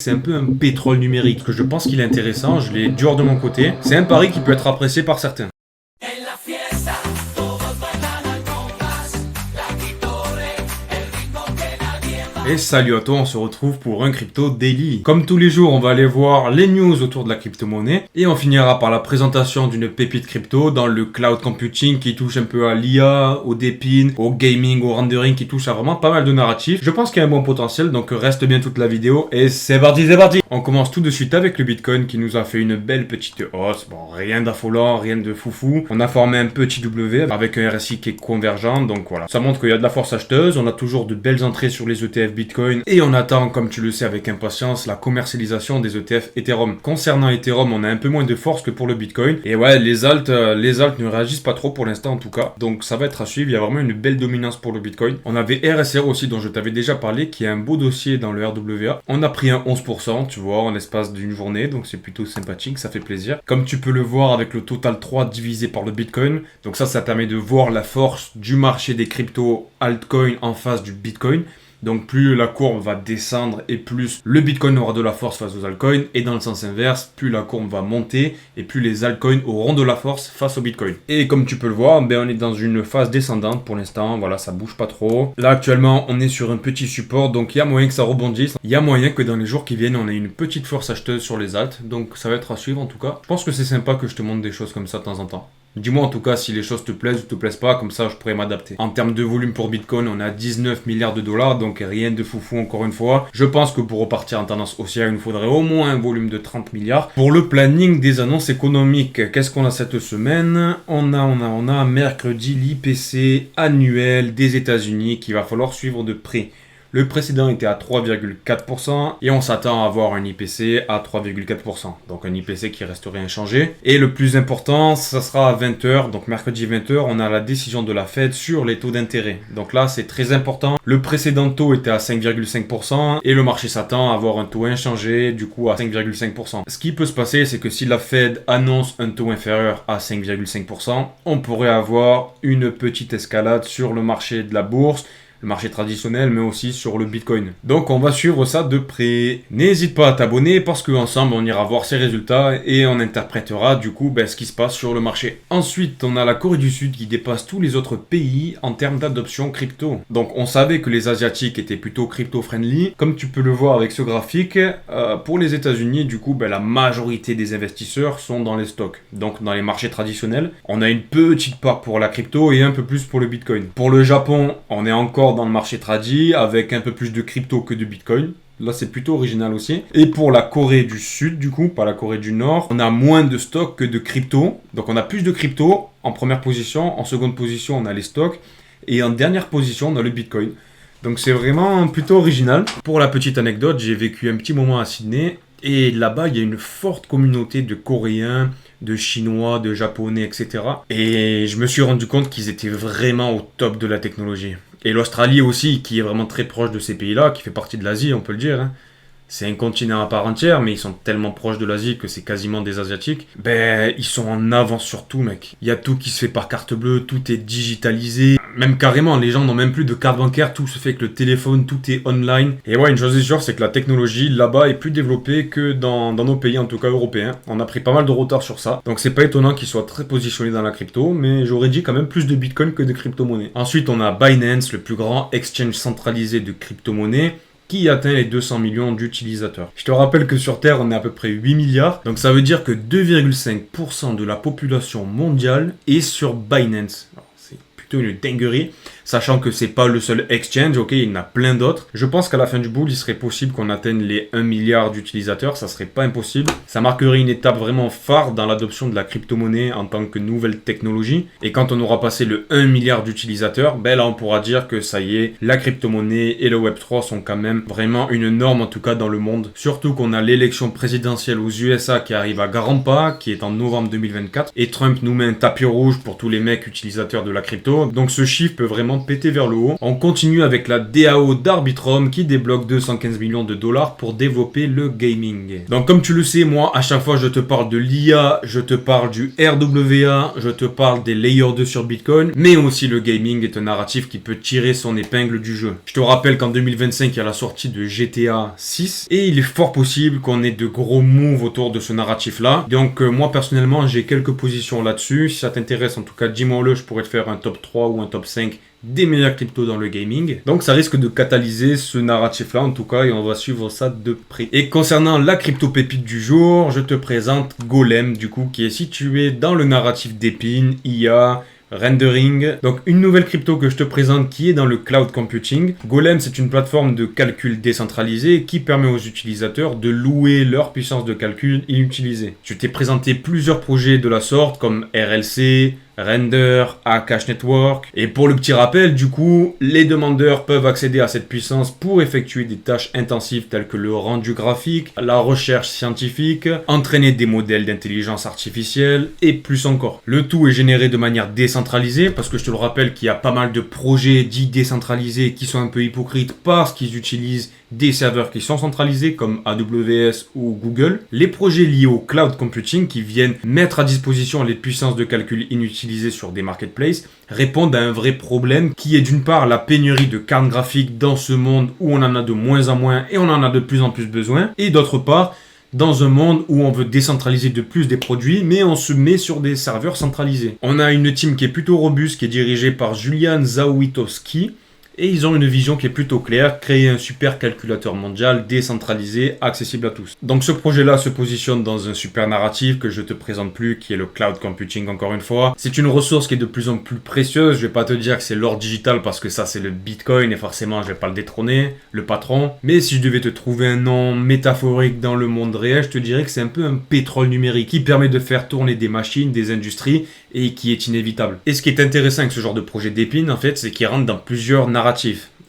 C'est un peu un pétrole numérique que je pense qu'il est intéressant, je l'ai dur de mon côté. C'est un pari qui peut être apprécié par certains. Et salut à toi, on se retrouve pour un Crypto Daily. Comme tous les jours, on va aller voir les news autour de la crypto-monnaie et on finira par la présentation d'une pépite crypto dans le cloud computing qui touche un peu à l'IA, au DePIN, au gaming, au rendering, qui touche à vraiment pas mal de narratifs. Je pense qu'il y a un bon potentiel, donc reste bien toute la vidéo et c'est parti, c'est parti. On commence tout de suite avec le Bitcoin qui nous a fait une belle petite hausse. Bon, rien d'affolant, rien de foufou. On a formé un petit W avec un RSI qui est convergent, donc voilà. Ça montre qu'il y a de la force acheteuse, on a toujours de belles entrées sur les ETF Bitcoin et on attend, comme tu le sais, avec impatience la commercialisation des ETF Ethereum. Concernant Ethereum, on a un peu moins de force que pour le Bitcoin. Et ouais, les alts ne réagissent pas trop pour l'instant en tout cas. Donc ça va être à suivre. Il y a vraiment une belle dominance pour le Bitcoin. On avait RSR aussi dont je t'avais déjà parlé, qui est un beau dossier dans le RWA. On a pris un 11%, tu vois, en l'espace d'une journée. Donc c'est plutôt sympathique, ça fait plaisir. Comme tu peux le voir avec le total 3 divisé par le Bitcoin. Donc ça permet de voir la force du marché des cryptos altcoins en face du Bitcoin. Donc plus la courbe va descendre et plus le Bitcoin aura de la force face aux altcoins. Et dans le sens inverse, plus la courbe va monter et plus les altcoins auront de la force face au Bitcoin. Et comme tu peux le voir, on est dans une phase descendante pour l'instant. Voilà, ça bouge pas trop. Là actuellement, on est sur un petit support, donc il y a moyen que ça rebondisse. Il y a moyen que dans les jours qui viennent, on ait une petite force acheteuse sur les alts. Donc ça va être à suivre en tout cas. Je pense que c'est sympa que je te montre des choses comme ça de temps en temps. Dis-moi en tout cas si les choses te plaisent ou te plaisent pas, comme ça je pourrais m'adapter. En termes de volume pour Bitcoin, on a 19 milliards de dollars, donc rien de foufou encore une fois. Je pense que pour repartir en tendance haussière, il nous faudrait au moins un volume de 30 milliards. Pour le planning des annonces économiques, qu'est-ce qu'on a cette semaine? On a mercredi l'IPC annuel des États-Unis qu'il va falloir suivre de près. Le précédent était à 3,4% et on s'attend à avoir un IPC à 3,4%. Donc un IPC qui resterait inchangé. Et le plus important, ça sera à 20h. Donc mercredi 20h, on a la décision de la Fed sur les taux d'intérêt. Donc là, c'est très important. Le précédent taux était à 5,5% et le marché s'attend à avoir un taux inchangé, du coup à 5,5%. Ce qui peut se passer, c'est que si la Fed annonce un taux inférieur à 5,5%, on pourrait avoir une petite escalade sur le marché de la bourse, le marché traditionnel, mais aussi sur le Bitcoin. Donc on va suivre ça de près. N'hésite pas à t'abonner parce qu'ensemble on ira voir ces résultats et on interprétera du coup ce qui se passe sur le marché. Ensuite, on a la Corée du Sud qui dépasse tous les autres pays en termes d'adoption crypto. Donc on savait que les Asiatiques étaient plutôt crypto-friendly. Comme tu peux le voir avec ce graphique, pour les États-Unis, du coup, la majorité des investisseurs sont dans les stocks. Donc dans les marchés traditionnels, on a une petite part pour la crypto et un peu plus pour le Bitcoin. Pour le Japon, on est encore dans le marché tradi avec un peu plus de crypto que de Bitcoin. Là, c'est plutôt original aussi. Et pour la Corée du Sud, du coup, pas la Corée du Nord, on a moins de stocks que de crypto. Donc, on a plus de crypto en première position. En seconde position, on a les stocks. Et en dernière position, on a le Bitcoin. Donc, c'est vraiment plutôt original. Pour la petite anecdote, j'ai vécu un petit moment à Sydney. Et là-bas, il y a une forte communauté de Coréens, de Chinois, de Japonais, etc. Et je me suis rendu compte qu'ils étaient vraiment au top de la technologie. Et l'Australie aussi, qui est vraiment très proche de ces pays-là, qui fait partie de l'Asie, on peut le dire. C'est un continent à part entière, mais ils sont tellement proches de l'Asie que c'est quasiment des Asiatiques. Ils sont en avance sur tout, mec. Il y a tout qui se fait par carte bleue, tout est digitalisé. Même carrément, les gens n'ont même plus de carte bancaire, tout se fait avec le téléphone, tout est online. Et ouais, une chose est sûre, c'est que la technologie là-bas est plus développée que dans nos pays, en tout cas européens. On a pris pas mal de retard sur ça. Donc c'est pas étonnant qu'ils soient très positionnés dans la crypto, mais j'aurais dit quand même plus de Bitcoin que de crypto-monnaies. Ensuite, on a Binance, le plus grand exchange centralisé de crypto-monnaies, qui atteint les 200 millions d'utilisateurs. Je te rappelle que sur Terre, on est à peu près 8 milliards. Donc ça veut dire que 2,5% de la population mondiale est sur Binance. Alors, c'est plutôt une dinguerie. Sachant que c'est pas le seul exchange, ok, il y en a plein d'autres. Je pense qu'à la fin du bout, il serait possible qu'on atteigne les 1 milliard d'utilisateurs, ça serait pas impossible. Ça marquerait une étape vraiment phare dans l'adoption de la crypto-monnaie en tant que nouvelle technologie. Et quand on aura passé le 1 milliard d'utilisateurs, là on pourra dire que ça y est, la crypto-monnaie et le Web3 sont quand même vraiment une norme en tout cas dans le monde. Surtout qu'on a l'élection présidentielle aux USA qui arrive à grands pas, qui est en novembre 2024. Et Trump nous met un tapis rouge pour tous les mecs utilisateurs de la crypto. Donc ce chiffre peut vraiment vraiment pété vers le haut. On continue avec la DAO d'Arbitrum qui débloque 215 millions de dollars pour développer le gaming. Donc comme tu le sais, moi à chaque fois je te parle de l'IA, je te parle du RWA, je te parle des layers 2 sur Bitcoin, mais aussi le gaming est un narratif qui peut tirer son épingle du jeu. Je te rappelle qu'en 2025 il y a la sortie de GTA 6 et il est fort possible qu'on ait de gros moves autour de ce narratif là. Donc moi personnellement j'ai quelques positions là-dessus. Si ça t'intéresse en tout cas dis-moi-le, je pourrais te faire un top 3 ou un top 5 des meilleurs cryptos dans le gaming. Donc ça risque de catalyser ce narratif là en tout cas et on va suivre ça de près. Et concernant la crypto pépite du jour, je te présente Golem du coup qui est situé dans le narratif d'Epine, IA, rendering. Donc une nouvelle crypto que je te présente qui est dans le cloud computing. Golem c'est une plateforme de calcul décentralisée qui permet aux utilisateurs de louer leur puissance de calcul inutilisée. Je t'ai présenté plusieurs projets de la sorte comme RLC, Render, Akash Network. Et pour le petit rappel, du coup, les demandeurs peuvent accéder à cette puissance pour effectuer des tâches intensives telles que le rendu graphique, la recherche scientifique, entraîner des modèles d'intelligence artificielle et plus encore. Le tout est généré de manière décentralisée parce que je te le rappelle qu'il y a pas mal de projets dits décentralisés qui sont un peu hypocrites parce qu'ils utilisent des serveurs qui sont centralisés comme AWS ou Google. Les projets liés au cloud computing qui viennent mettre à disposition les puissances de calcul inutilisées sur des marketplaces répondent à un vrai problème qui est d'une part la pénurie de cartes graphiques dans ce monde où on en a de moins en moins et on en a de plus en plus besoin, et d'autre part dans un monde où on veut décentraliser de plus des produits, mais on se met sur des serveurs centralisés. On a une team qui est plutôt robuste, qui est dirigée par Julian Zawitowski, et ils ont une vision qui est plutôt claire, créer un super calculateur mondial décentralisé, accessible à tous. Donc ce projet-là se positionne dans un super narratif que je te présente plus, qui est le cloud computing encore une fois. C'est une ressource qui est de plus en plus précieuse, je vais pas te dire que c'est l'or digital parce que ça c'est le Bitcoin et forcément je vais pas le détrôner, le patron. Mais si je devais te trouver un nom métaphorique dans le monde réel, je te dirais que c'est un peu un pétrole numérique qui permet de faire tourner des machines, des industries et qui est inévitable. Et ce qui est intéressant avec ce genre de projet d'épine en fait, c'est qu'il rentre dans plusieurs narratifs.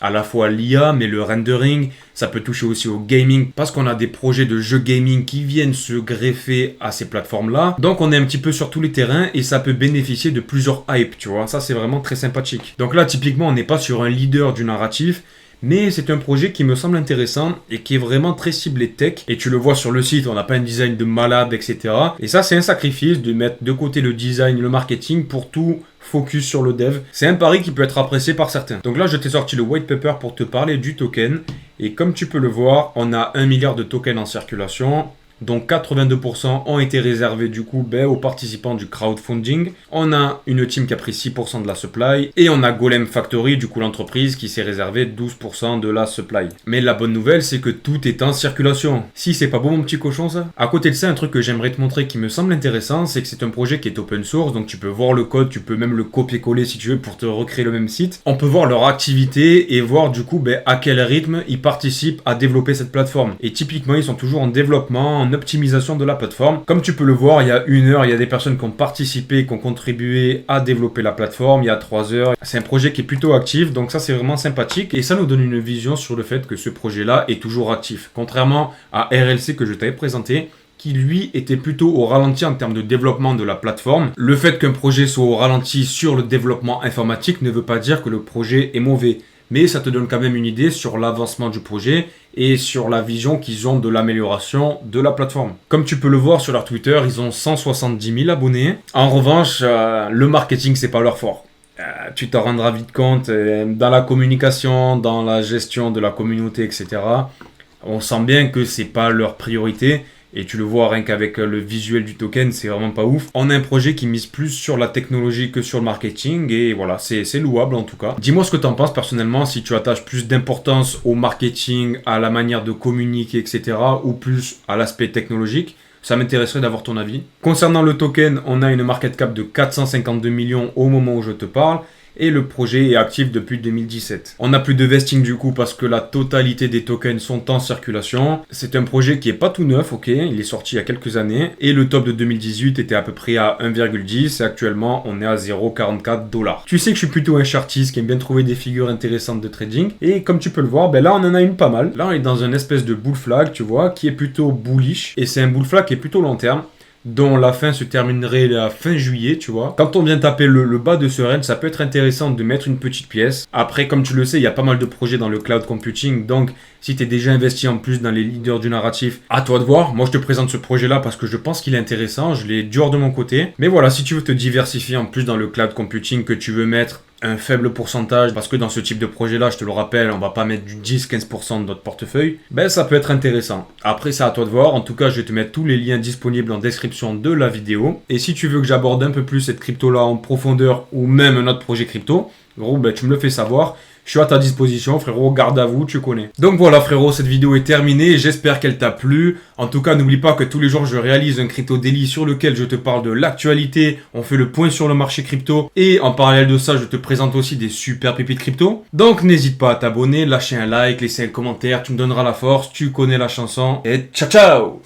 À la fois l'IA, mais le rendering, ça peut toucher aussi au gaming, parce qu'on a des projets de jeux gaming qui viennent se greffer à ces plateformes-là. Donc on est un petit peu sur tous les terrains, et ça peut bénéficier de plusieurs hypes, tu vois. Ça, c'est vraiment très sympathique. Donc là, typiquement, on n'est pas sur un leader du narratif, mais c'est un projet qui me semble intéressant et qui est vraiment très ciblé tech. Et tu le vois sur le site, on n'a pas un design de malade, etc. Et ça, c'est un sacrifice de mettre de côté le design, le marketing pour tout focus sur le dev. C'est un pari qui peut être apprécié par certains. Donc là, je t'ai sorti le white paper pour te parler du token. Et comme tu peux le voir, on a 1 milliard de tokens en circulation. Donc 82% ont été réservés du coup aux participants du crowdfunding. On a une team qui a pris 6% de la supply et on a Golem Factory, du coup l'entreprise qui s'est réservé 12% de la supply. Mais la bonne nouvelle c'est que tout est en circulation. Si c'est pas beau mon petit cochon ça. À côté de ça, un truc que j'aimerais te montrer qui me semble intéressant, c'est que c'est un projet qui est open source, donc tu peux voir le code, tu peux même le copier-coller si tu veux pour te recréer le même site. On peut voir leur activité et voir du coup à quel rythme ils participent à développer cette plateforme. Et typiquement ils sont toujours en développement, en optimisation de la plateforme. Comme tu peux le voir, il y a 1 heure, il y a des personnes qui ont participé, qui ont contribué à développer la plateforme. Il y a 3 heures. C'est un projet qui est plutôt actif, donc ça c'est vraiment sympathique et ça nous donne une vision sur le fait que ce projet-là est toujours actif. Contrairement à RLC que je t'avais présenté, qui lui était plutôt au ralenti en termes de développement de la plateforme. Le fait qu'un projet soit au ralenti sur le développement informatique ne veut pas dire que le projet est mauvais. Mais ça te donne quand même une idée sur l'avancement du projet et sur la vision qu'ils ont de l'amélioration de la plateforme. Comme tu peux le voir sur leur Twitter, ils ont 170 000 abonnés. En revanche, le marketing, c'est pas leur fort. Tu t'en rendras vite compte, dans la communication, dans la gestion de la communauté, etc. On sent bien que c'est pas leur priorité. Et tu le vois rien qu'avec le visuel du token, c'est vraiment pas ouf. On a un projet qui mise plus sur la technologie que sur le marketing. Et voilà, c'est louable en tout cas. Dis-moi ce que tu en penses personnellement, si tu attaches plus d'importance au marketing, à la manière de communiquer, etc. ou plus à l'aspect technologique. Ça m'intéresserait d'avoir ton avis. Concernant le token, on a une market cap de 452 millions au moment où je te parle. Et le projet est actif depuis 2017. On n'a plus de vesting du coup parce que la totalité des tokens sont en circulation. C'est un projet qui est pas tout neuf, ok, il est sorti il y a quelques années. Et le top de 2018 était à peu près à 1,10 et actuellement on est à 0,44 $. Tu sais que je suis plutôt un chartiste qui aime bien trouver des figures intéressantes de trading. Et comme tu peux le voir, là on en a une pas mal. Là on est dans une espèce de bull flag, tu vois, qui est plutôt bullish. Et c'est un bull flag qui est plutôt long terme. dont la fin se terminerait la fin juillet, tu vois. Quand on vient taper le bas de ce range, ça peut être intéressant de mettre une petite pièce. Après, comme tu le sais, il y a pas mal de projets dans le cloud computing, donc si tu es déjà investi en plus dans les leaders du narratif, à toi de voir. Moi, je te présente ce projet-là parce que je pense qu'il est intéressant, je l'ai dur de mon côté. Mais voilà, si tu veux te diversifier en plus dans le cloud computing, que tu veux mettre un faible pourcentage, parce que dans ce type de projet-là, je te le rappelle, on va pas mettre du 10-15% de notre portefeuille, ben ça peut être intéressant. Après, c'est à toi de voir. En tout cas, je vais te mettre tous les liens disponibles en description de la vidéo. Et si tu veux que j'aborde un peu plus cette crypto-là en profondeur, ou même un autre projet crypto, gros, ben tu me le fais savoir. Je suis à ta disposition, frérot, garde à vous, tu connais. Donc voilà, frérot, cette vidéo est terminée. J'espère qu'elle t'a plu. En tout cas, n'oublie pas que tous les jours, je réalise un crypto daily sur lequel je te parle de l'actualité. On fait le point sur le marché crypto. Et en parallèle de ça, je te présente aussi des super pépites crypto. Donc n'hésite pas à t'abonner, lâcher un like, laisser un commentaire. Tu me donneras la force, tu connais la chanson. Et ciao, ciao!